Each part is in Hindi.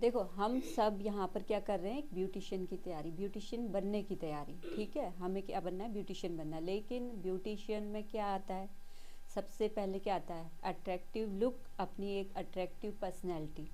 देखो हम सब यहाँ पर क्या कर रहे हैं, एक ब्यूटिशियन की तैयारी, ब्यूटिशियन बनने की तैयारी, ठीक है। हमें क्या बनना है, ब्यूटिशियन बनना है। लेकिन ब्यूटिशियन में क्या आता है, सबसे पहले क्या आता है, अट्रैक्टिव लुक, अपनी एक अट्रैक्टिव पर्सनैलिटी।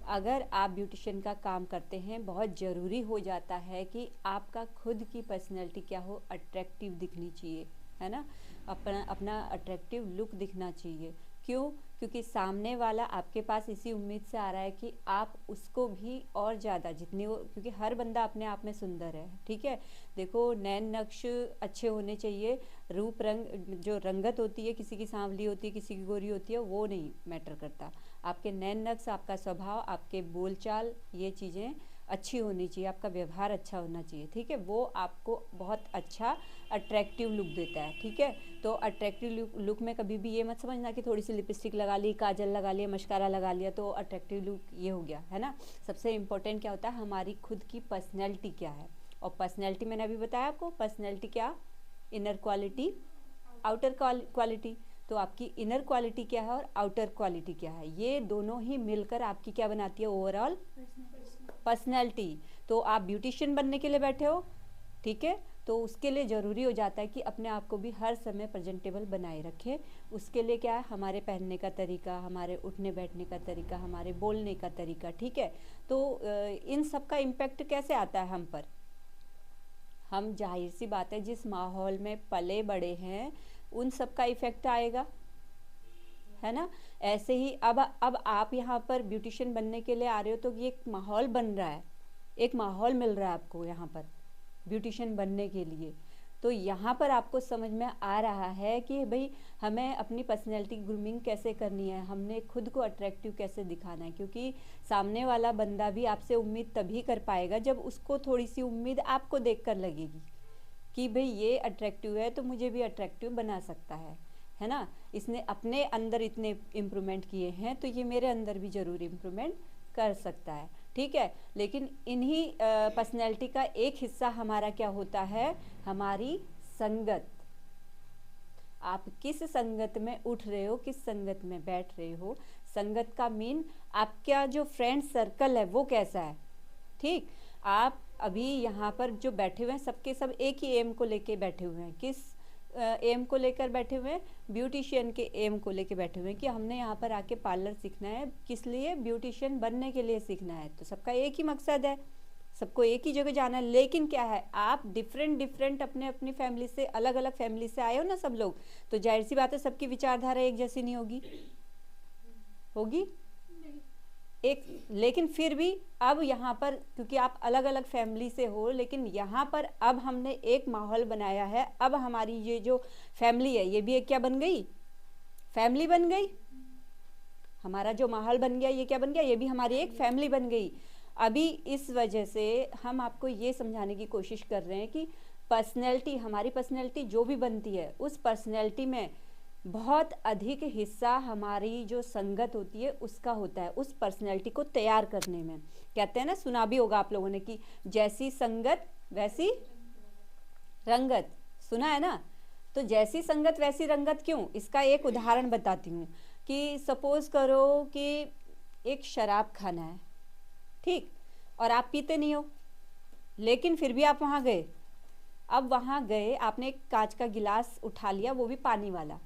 अगर आप ब्यूटिशियन का काम करते हैं, बहुत ज़रूरी हो जाता है कि आपका खुद की पर्सनैलिटी क्या हो, अट्रैक्टिव दिखनी चाहिए, है ना। अपना अपना अट्रैक्टिव लुक दिखना चाहिए। क्यों? क्योंकि सामने वाला आपके पास इसी उम्मीद से आ रहा है कि आप उसको भी और ज़्यादा जितनी वो, क्योंकि हर बंदा अपने आप में सुंदर है, ठीक है। देखो नैन नक्श अच्छे होने चाहिए, रूप रंग जो रंगत होती है, किसी की सांवली होती है, किसी की गोरी होती है, वो नहीं मैटर करता। आपके नैन नक्श, आपका स्वभाव, आपके बोलचाल, ये चीज़ें अच्छी होनी चाहिए, आपका व्यवहार अच्छा होना चाहिए, ठीक है। वो आपको बहुत अच्छा अट्रैक्टिव लुक देता है, ठीक है। तो अट्रैक्टिव लुक में कभी भी ये मत समझना कि थोड़ी सी लिपस्टिक लगा ली, काजल लगा लिया, मस्कारा लगा लिया तो अट्रैक्टिव लुक ये हो गया, है ना। सबसे इम्पोर्टेंट क्या होता है, हमारी खुद की पर्सनैलिटी क्या है। और पर्सनैलिटी मैंने अभी बताया आपको, पर्सनैलिटी क्या, इनर क्वालिटी, आउटर क्वालिटी। तो आपकी इनर क्वालिटी क्या है और आउटर क्वालिटी क्या है, ये दोनों ही मिलकर आपकी क्या बनाती है, ओवरऑल पर्सनैलिटी। तो आप ब्यूटिशियन बनने के लिए बैठे हो, ठीक है। तो उसके लिए ज़रूरी हो जाता है कि अपने आप को भी हर समय प्रेजेंटेबल बनाए रखें। उसके लिए क्या है, हमारे पहनने का तरीका, हमारे उठने बैठने का तरीका, हमारे बोलने का तरीका, ठीक है। तो इन सब का इम्पेक्ट कैसे आता है हम पर, हम जाहिर सी बात है जिस माहौल में पले बड़े हैं उन सब का इफेक्ट आएगा, है ना। ऐसे ही अब आप यहाँ पर ब्यूटिशियन बनने के लिए आ रहे हो तो ये एक माहौल बन रहा है, एक माहौल मिल रहा है आपको यहाँ पर ब्यूटिशियन बनने के लिए। तो यहाँ पर आपको समझ में आ रहा है कि भाई हमें अपनी पर्सनैलिटी ग्रूमिंग कैसे करनी है, हमने खुद को अट्रैक्टिव कैसे दिखाना है। क्योंकि सामने वाला बंदा भी आपसे उम्मीद तभी कर पाएगा जब उसको थोड़ी सी उम्मीद आपको देखकर लगेगी कि भाई ये अट्रैक्टिव है तो मुझे भी अट्रैक्टिव बना सकता है ना। इसने अपने अंदर इतने इम्प्रूवमेंट किए हैं तो ये मेरे अंदर भी ज़रूर इम्प्रूवमेंट कर सकता है, ठीक है। लेकिन इन्हीं पर्सनैलिटी का एक हिस्सा हमारा क्या होता है, हमारी संगत। आप किस संगत में उठ रहे हो, किस संगत में बैठ रहे हो, संगत का मीन आपका जो फ्रेंड सर्कल है वो कैसा है, ठीक। आप अभी यहाँ पर जो बैठे हुए हैं सबके सब एक ही एम को लेके बैठे हुए हैं, किस एम को लेकर बैठे हुए हैं, ब्यूटिशियन के एम को लेके बैठे हुए हैं कि हमने यहाँ पर आके पार्लर सीखना है, किस लिए, ब्यूटिशियन बनने के लिए सीखना है। तो सबका एक ही मकसद है, सबको एक ही जगह जाना है। लेकिन क्या है, आप डिफरेंट डिफरेंट अपने अपनी फैमिली से, अलग अलग फैमिली से आए हो ना सब लोग, तो जाहिर सी बात है सबकी विचारधारा एक जैसी नहीं होगी, होगी एक। लेकिन फिर भी अब यहाँ पर क्योंकि आप अलग अलग फैमिली से हो, लेकिन यहाँ पर अब हमने एक माहौल बनाया है। अब हमारी ये जो फैमिली है ये भी एक क्या बन गई, फैमिली बन गई। हमारा जो माहौल बन गया ये क्या बन गया, ये भी हमारी एक फैमिली बन गई। अभी इस वजह से हम आपको ये समझाने की कोशिश कर रहे हैं कि पर्सनैलिटी, हमारी पर्सनैलिटी जो भी बनती है उस पर्सनैलिटी में बहुत अधिक हिस्सा हमारी जो संगत होती है उसका होता है, उस पर्सनैलिटी को तैयार करने में। कहते हैं ना, सुना भी होगा आप लोगों ने कि जैसी संगत वैसी रंगत, सुना है ना। तो जैसी संगत वैसी रंगत क्यों, इसका एक उदाहरण बताती हूँ कि सपोज करो कि एक शराब खाना है, ठीक, और आप पीते नहीं हो लेकिन फिर भी आप वहाँ गए। अब वहाँ गए, आपने एक कांच का गिलास उठा लिया, वो भी पानी वाला।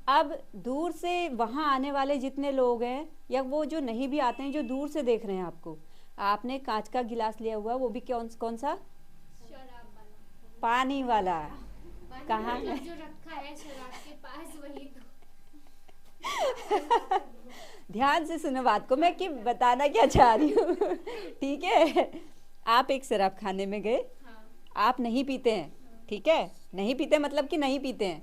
अब दूर से वहाँ आने वाले जितने लोग हैं या वो जो नहीं भी आते हैं, जो दूर से देख रहे हैं आपको, आपने कांच का गिलास लिया हुआ, वो भी कौन सा, शराब वाला। पानी वाला। पानी कहाँ है मतलब जो रखा है शराब के पास वही तो। ध्यान से सुनो बात को, मैं कि बताना क्या चाह रही हूँ ठीक है। आप एक शराब खाने में गए, हाँ। आप नहीं पीते हैं, हाँ। ठीक है, नहीं पीते मतलब कि नहीं पीते हैं,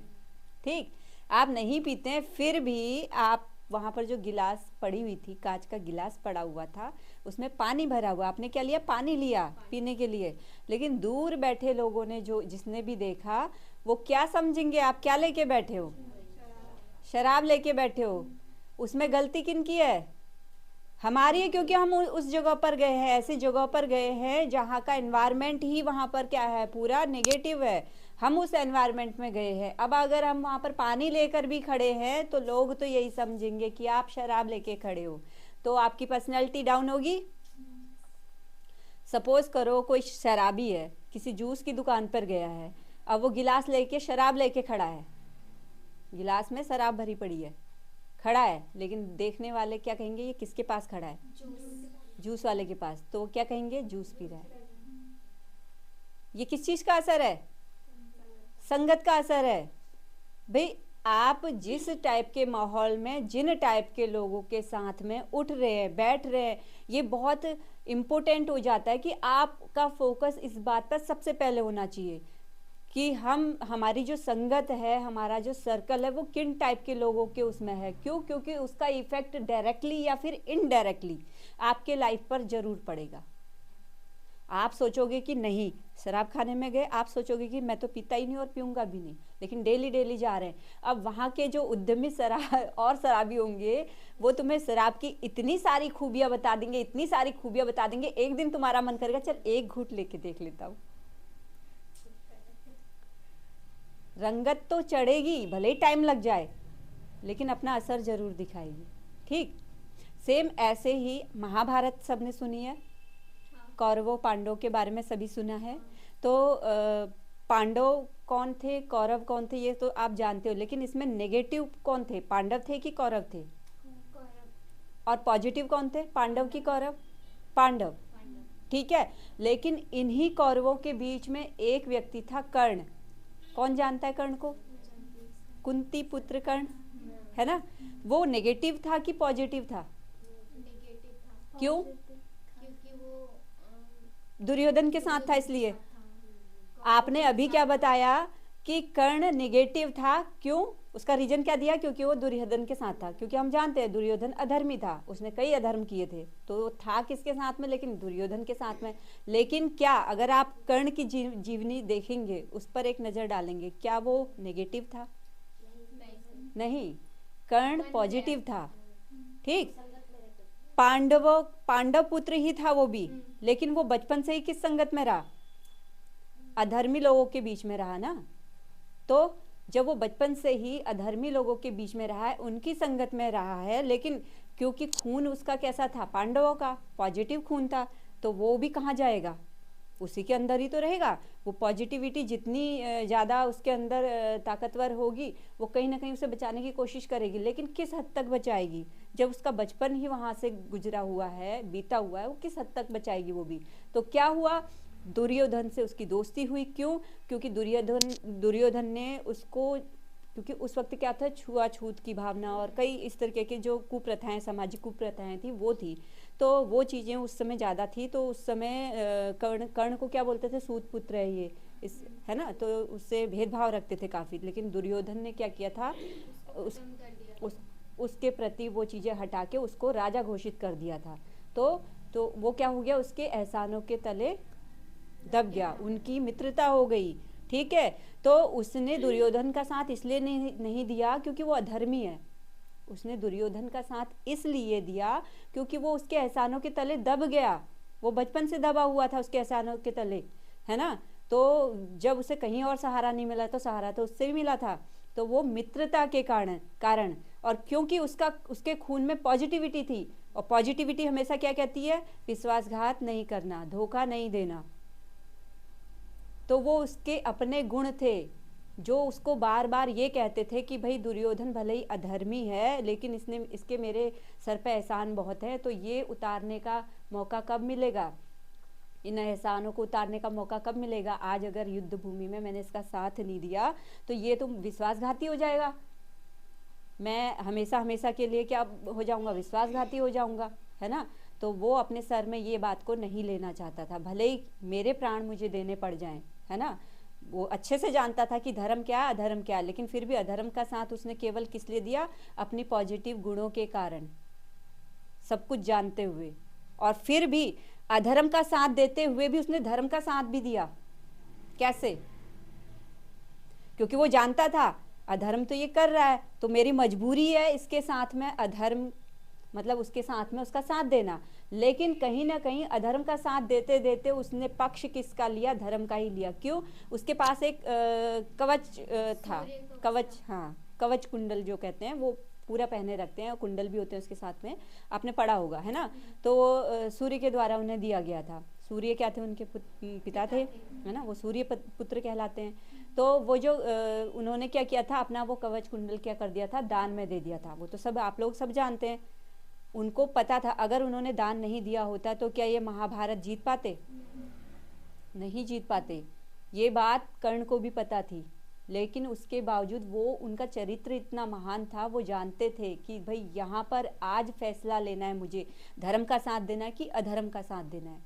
ठीक। आप नहीं पीते हैं फिर भी आप वहाँ पर जो गिलास पड़ी हुई थी, कांच का गिलास पड़ा हुआ था, उसमें पानी भरा हुआ, आपने क्या लिया, पानी लिया पीने के लिए। लेकिन दूर बैठे लोगों ने, जो जिसने भी देखा, वो क्या समझेंगे, आप क्या लेके बैठे हो, शराब लेके बैठे हो। उसमें गलती किन की है, हमारी है, क्योंकि हम उस जगह पर गए हैं, ऐसी जगह पर गए हैं जहाँ का एनवायरनमेंट ही वहाँ पर क्या है, पूरा नेगेटिव है। हम उस एनवायरनमेंट में गए हैं। अब अगर हम वहाँ पर पानी लेकर भी खड़े हैं तो लोग तो यही समझेंगे कि आप शराब लेके खड़े हो। तो तो आपकी पर्सनैलिटी डाउन होगी। सपोज करो कोई शराबी है, किसी जूस की दुकान पर गया है, अब वो गिलास लेके शराब लेके खड़ा है, गिलास में शराब भरी पड़ी है, खड़ा है, लेकिन देखने वाले क्या कहेंगे, ये किसके पास खड़ा है, जूस वाले के पास, तो वो क्या कहेंगे, जूस पी रहा है। ये किस चीज का असर है, संगत का असर है। भाई आप जिस टाइप के माहौल में, जिन टाइप के लोगों के साथ में उठ रहे हैं, बैठ रहे हैं, ये बहुत इम्पोर्टेंट हो जाता है कि आपका फोकस इस बात पर सबसे पहले होना चाहिए कि हमारी जो संगत है, हमारा जो सर्कल है, वो किन टाइप के लोगों के उसमें है। क्यों? क्योंकि उसका इफेक्ट डायरेक्टली या फिर इनडायरेक्टली आपके लाइफ पर जरूर पड़ेगा। आप सोचोगे कि नहीं, शराब खाने में गए, आप सोचोगे कि मैं तो पीता ही नहीं और पीऊंगा भी नहीं, लेकिन डेली डेली जा रहे हैं। अब वहाँ के जो उद्यमी शराबी होंगे, वो तुम्हें शराब की इतनी सारी खूबियां बता देंगे, इतनी सारी खूबियां बता देंगे, एक दिन तुम्हारा मन करेगा चल एक घूंट लेके देख लेता हूँ। रंगत तो चढ़ेगी, भले ही टाइम लग जाए, लेकिन अपना असर जरूर दिखाएगी। ठीक सेम ऐसे ही महाभारत सबने सुनी है, कौरवों पांडवों के बारे में सभी सुना है। तो पांडव कौन थे, कौरव कौन थे, ये तो आप जानते हो, लेकिन इसमें नेगेटिव कौन थे, पांडव थे कि कौरव थे? और पॉजिटिव कौन थे, पांडव की कौरव? पांडव। ठीक है, लेकिन इन्हीं कौरवों के बीच में एक व्यक्ति था, कर्ण। कौन जानता है कर्ण को? कुंती पुत्र कर्ण, है ना। वो नेगेटिव था कि पॉजिटिव था? क्यों? दुर्योधन के साथ था, इसलिए। आपने अभी क्या बताया कि कर्ण नेगेटिव था, क्यों? उसका रीजन क्या दिया? क्योंकि वो दुर्योधन के साथ था। क्योंकि हम जानते हैं दुर्योधन अधर्मी था, उसने कई अधर्म किए थे, तो था किसके साथ में? लेकिन दुर्योधन के साथ में। लेकिन क्या अगर आप कर्ण की जीवनी देखेंगे, उस पर एक नजर डालेंगे, क्या वो नेगेटिव था? नहीं, कर्ण पॉजिटिव था। ठीक, पांडव पुत्र ही था वो भी, लेकिन वो बचपन से ही किस संगत में रहा? अधर्मी लोगों के बीच में रहा ना। तो जब वो बचपन से ही अधर्मी लोगों के बीच में रहा है, उनकी संगत में रहा है, लेकिन क्योंकि खून उसका कैसा था? पांडवों का पॉजिटिव खून था, तो वो भी कहाँ जाएगा? उसी के अंदर ही तो रहेगा। वो पॉजिटिविटी जितनी ज़्यादा उसके अंदर ताकतवर होगी, वो कहीं ना कहीं उसे बचाने की कोशिश करेगी, लेकिन किस हद तक बचाएगी? जब उसका बचपन ही वहाँ से गुजरा हुआ है, बीता हुआ है, वो किस हद तक बचाएगी वो भी? तो क्या हुआ, दुर्योधन से उसकी दोस्ती हुई। क्यों? क्योंकि दुर्योधन ने उसको, क्योंकि उस वक्त क्या था, छुआछूत की भावना और कई इस तरीके की जो कुप्रथाएं, सामाजिक कुप्रथाएं थी, वो थी। तो वो चीज़ें उस समय ज़्यादा थी। तो उस समय कर्ण को क्या बोलते थे? सूत पुत्र है ये, इस, है ना। तो उससे भेदभाव रखते थे काफ़ी। लेकिन दुर्योधन ने क्या किया था, उसके प्रति वो चीज़ें हटा के उसको राजा घोषित कर दिया था। तो वो क्या हो गया, उसके एहसानों के तले दब गया, उनकी मित्रता हो गई। ठीक है, तो उसने दुर्योधन का साथ इसलिए नहीं दिया क्योंकि वो अधर्मी है। उसने दुर्योधन का साथ इसलिए दिया क्योंकि वो उसके एहसानों के तले दब गया। वो बचपन से दबा हुआ था उसके एहसानों के तले, है ना। तो जब उसे कहीं और सहारा नहीं मिला, तो सहारा तो उससे भी मिला था। तो वो मित्रता के कारण और क्योंकि उसके खून में पॉजिटिविटी थी, और पॉजिटिविटी हमेशा क्या कहती है? विश्वासघात नहीं करना, धोखा नहीं देना। तो वो उसके अपने गुण थे, जो उसको बार बार ये कहते थे कि भाई दुर्योधन भले ही अधर्मी है, लेकिन इसके मेरे सर पे एहसान बहुत है। तो ये उतारने का मौका कब मिलेगा? इन एहसानों को उतारने का मौका कब मिलेगा? आज अगर युद्ध भूमि में मैंने इसका साथ नहीं दिया, तो ये तो विश्वासघाती हो जाएगा। मैं हमेशा के लिए क्या हो जाऊंगा? विश्वासघाती हो जाऊंगा, है ना। तो वो अपने सर में ये बात को नहीं लेना चाहता था, भले ही मेरे प्राण मुझे देने पड़ जाएं, है ना। वो अच्छे से जानता था कि धर्म क्या है, अधर्म क्या है, लेकिन फिर भी अधर्म का साथ उसने केवल किस लिए दिया? अपनी पॉजिटिव गुणों के कारण, सब कुछ जानते हुए। और फिर भी अधर्म का साथ देते हुए भी उसने धर्म का साथ भी दिया। कैसे? क्योंकि वो जानता था अधर्म तो ये कर रहा है, तो मेरी मजबूरी है इसके साथ में अधर्म, मतलब उसके साथ में उसका साथ देना। लेकिन कहीं ना कहीं अधर्म का साथ देते देते उसने पक्ष किसका लिया? धर्म का ही लिया। क्यों? उसके पास एक कवच था, कवच, हाँ, कवच कुंडल जो कहते हैं, वो पूरा पहने रखते हैं और कुंडल भी होते हैं उसके साथ में, आपने पढ़ा होगा है ना। तो सूर्य के द्वारा उन्हें दिया गया था। सूर्य क्या थे, उनके पिता थे, है ना, वो सूर्य पुत्र कहलाते हैं। तो वो जो उन्होंने क्या किया था, अपना वो कवच कुंडल क्या कर दिया था, दान में दे दिया था। वो तो सब आप लोग सब जानते हैं, उनको पता था अगर उन्होंने दान नहीं दिया होता तो क्या ये महाभारत जीत पाते, नहीं जीत पाते। ये बात कर्ण को भी पता थी, लेकिन उसके बावजूद वो, उनका चरित्र इतना महान था, वो जानते थे कि भाई यहाँ पर आज फैसला लेना है, मुझे धर्म का साथ देना है कि अधर्म का साथ देना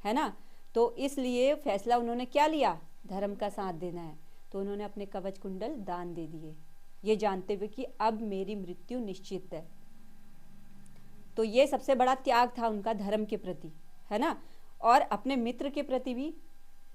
है ना। तो इसलिए फैसला उन्होंने क्या लिया, धर्म का साथ देना है। तो उन्होंने अपने कवच कुंडल दान दे दिए, ये जानते हुए कि अब मेरी मृत्यु निश्चित है। तो ये सबसे बड़ा त्याग था उनका धर्म के प्रति, है ना। और अपने मित्र के प्रति भी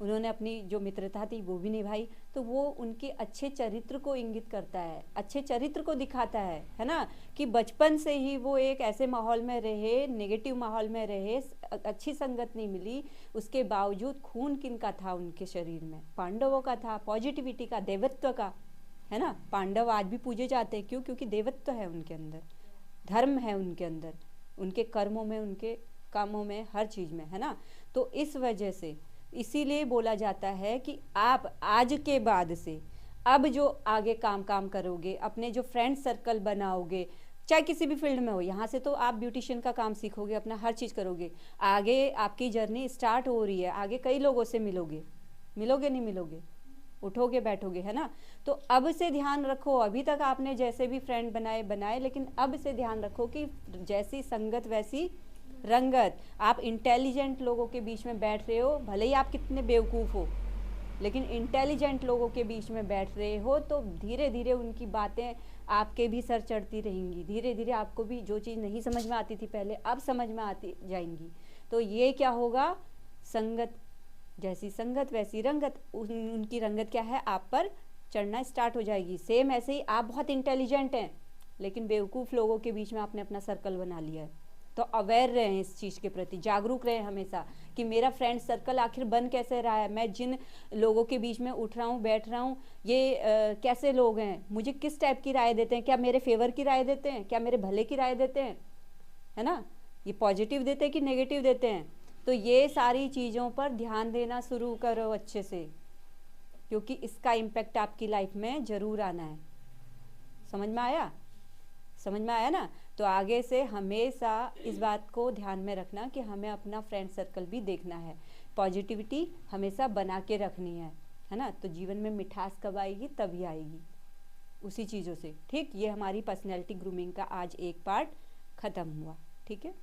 उन्होंने अपनी जो मित्रता थी वो भी निभाई। तो वो उनके अच्छे चरित्र को इंगित करता है, अच्छे चरित्र को दिखाता है ना, कि बचपन से ही वो एक ऐसे माहौल में रहे, नेगेटिव माहौल में रहे, अच्छी संगत नहीं मिली, उसके बावजूद खून किनका था उनके शरीर में, पांडवों का था, पॉजिटिविटी का, देवत्व का, है ना। पांडव आज भी पूजे जाते हैं, क्यों, क्योंकि देवत्व है उनके अंदर, धर्म है उनके अंदर, उनके कर्मों में, उनके कामों में, हर चीज़ में, है ना। तो इस वजह से इसीलिए बोला जाता है कि आप आज के बाद से अब जो आगे काम करोगे, अपने जो फ्रेंड सर्कल बनाओगे, चाहे किसी भी फील्ड में हो, यहाँ से तो आप ब्यूटिशियन का काम सीखोगे, अपना हर चीज़ करोगे, आगे आपकी जर्नी स्टार्ट हो रही है, आगे कई लोगों से मिलोगे नहीं मिलोगे, उठोगे बैठोगे, है ना। तो अब से ध्यान रखो, अभी तक आपने जैसे भी फ्रेंड बनाए, लेकिन अब से ध्यान रखो कि जैसी संगत वैसी रंगत। आप इंटेलिजेंट लोगों के बीच में बैठ रहे हो, भले ही आप कितने बेवकूफ़ हो, लेकिन इंटेलिजेंट लोगों के बीच में बैठ रहे हो, तो धीरे धीरे उनकी बातें आपके भी सर चढ़ती रहेंगी, धीरे धीरे आपको भी जो चीज़ नहीं समझ में आती थी पहले, अब समझ में आती जाएंगी। तो ये क्या होगा, संगत, जैसी संगत वैसी रंगत, उनकी रंगत क्या है, आप पर चढ़ना स्टार्ट हो जाएगी। सेम ऐसे ही आप बहुत इंटेलिजेंट हैं, लेकिन बेवकूफ़ लोगों के बीच में आपने अपना सर्कल बना लिया है। तो अवेयर रहें, इस चीज़ के प्रति जागरूक रहें हमेशा, कि मेरा फ्रेंड सर्कल आखिर बन कैसे रहा है, मैं जिन लोगों के बीच में उठ रहा हूँ, बैठ रहा हूँ, ये कैसे लोग हैं, मुझे किस टाइप की राय देते हैं, क्या मेरे फेवर की राय देते हैं, क्या मेरे भले की राय देते हैं, है ना, ये पॉजिटिव देते हैं कि नेगेटिव देते हैं। तो ये सारी चीज़ों पर ध्यान देना शुरू करो अच्छे से, क्योंकि इसका इम्पेक्ट आपकी लाइफ में ज़रूर आना है। समझ में आया, समझ में आया ना। तो आगे से हमेशा इस बात को ध्यान में रखना कि हमें अपना फ्रेंड सर्कल भी देखना है, पॉजिटिविटी हमेशा बना के रखनी है ना। तो जीवन में मिठास कब आएगी, तभी आएगी, उसी चीज़ों से। ठीक, ये हमारी पर्सनैलिटी ग्रूमिंग का आज एक पार्ट ख़त्म हुआ, ठीक है।